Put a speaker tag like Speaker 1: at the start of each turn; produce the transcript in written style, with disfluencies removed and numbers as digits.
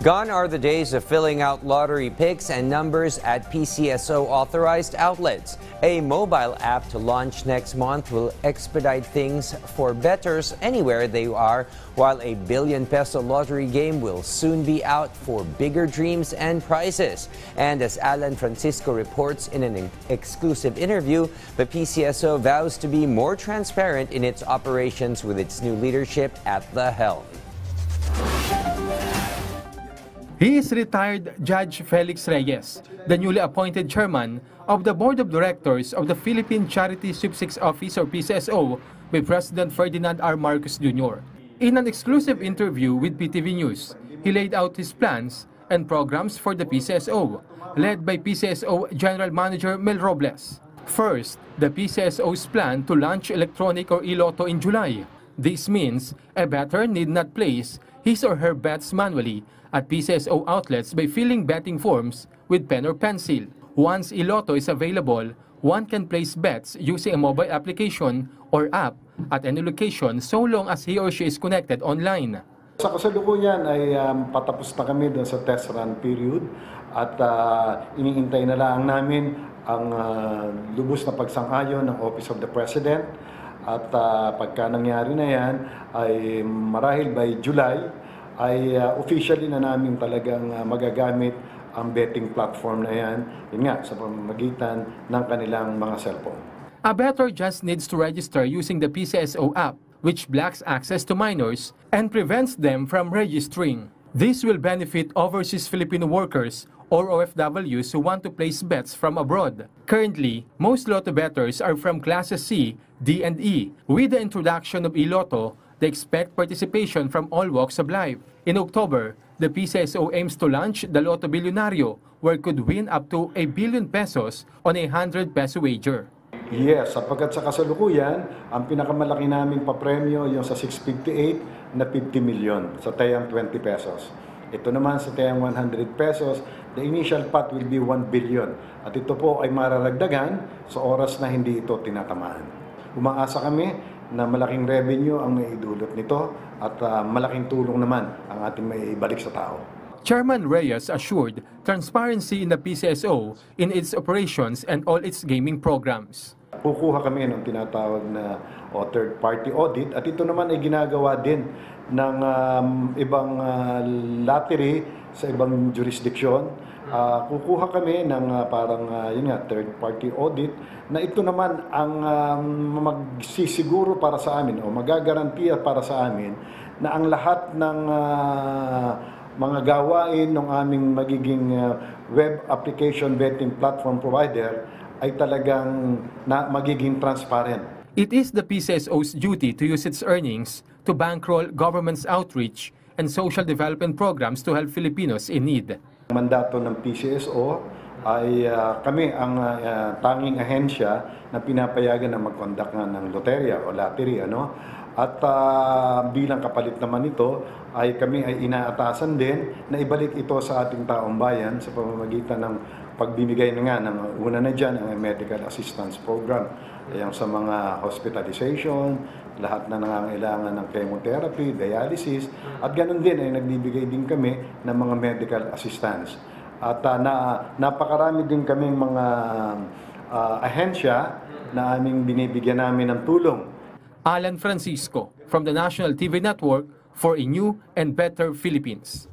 Speaker 1: Gone are the days of filling out lottery picks and numbers at PCSO authorized outlets. A mobile app to launch next month will expedite things for bettors anywhere they are, while a billion-peso lottery game will soon be out for bigger dreams and prizes. And as Alan Francisco reports in an exclusive interview, the PCSO vows to be more transparent in its operations with its new leadership at the helm.
Speaker 2: He is retired Judge Felix Reyes, the newly appointed chairman of the Board of Directors of the Philippine Charity Sweepstakes Office or PCSO by President Ferdinand R. Marcos Jr. In an exclusive interview with PTV News, he laid out his plans and programs for the PCSO, led by PCSO General Manager Mel Robles. First, the PCSO's plan to launch electronic or e-lotto in July. This means a bettor need not place his or her bets manually at PCSO outlets by filling betting forms with pen or pencil. Once e-lotto is available, one can place bets using a mobile application or app at any location so long as he or she is connected online.
Speaker 3: Sa kasalukuyan ay patapos na kami doon sa test run period at iniintay na lang namin ang lubos na pagsang-ayon ng Office of the President at pagka nangyari na yan ay marahil by July ay officially na namin talagang magagamit ang betting platform na yan, yun nga, sa pamamagitan ng kanilang mga cellphone.
Speaker 2: A bettor just needs to register using the PCSO app, which blocks access to minors and prevents them from registering. This will benefit overseas Filipino workers or OFWs who want to place bets from abroad. Currently, most lotto bettors are from classes C, D, and E. With the introduction of e-lotto, they expect participation from all walks of life. In October, the PCSO aims to launch the Lotto Billionario, where could win up to 1 billion pesos on a 100 peso wager.
Speaker 3: Yes, sapagkat sa kasalukuyan, ang pinakamalaki naming papremyo yung sa 658 na 50 million sa tayang 20 pesos. Ito naman sa tayang 100 pesos, the initial pot will be 1 billion. At ito po ay mararagdagan sa oras na hindi ito tinatamaan. Umaasa kami na malaking revenue ang maidulot nito at malaking tulong naman ang ating maibalik sa tao.
Speaker 2: Chairman Reyes assured transparency in the PCSO in its operations and all its gaming programs.
Speaker 3: Kukuha kami ng tinatawag na third-party audit at ito naman ay ginagawa din ng ibang lottery sa ibang jurisdiction. Kukuha kami ng yun nga, third-party audit na ito naman ang magsisiguro para sa amin o magagarantiya para sa amin na ang lahat ng mga gawain ng aming magiging web application betting platform provider ay talagang magiging transparent.
Speaker 2: It is the PCSO's duty to use its earnings to bankroll government's outreach and social development programs to help Filipinos in need.
Speaker 3: Ang mandato ng PCSO ay kami ang tanging ahensya na pinapayagan na mag-conduct ng loterya o lottery. At bilang kapalit naman ito, ay kami ay inaatasan din na ibalik ito sa ating taong bayan sa pamamagitan ng pagbibigay na nga ng una na dyan ang medical assistance program. Yung sa mga hospitalization, lahat na nangangailangan ng chemotherapy, dialysis, at ganun din ay nagbibigay din kami ng mga medical assistance. At napakarami din kaming mga ahensya na aming binibigyan namin ng tulong.
Speaker 2: Alan Francisco from the National TV Network for a New and Better Philippines.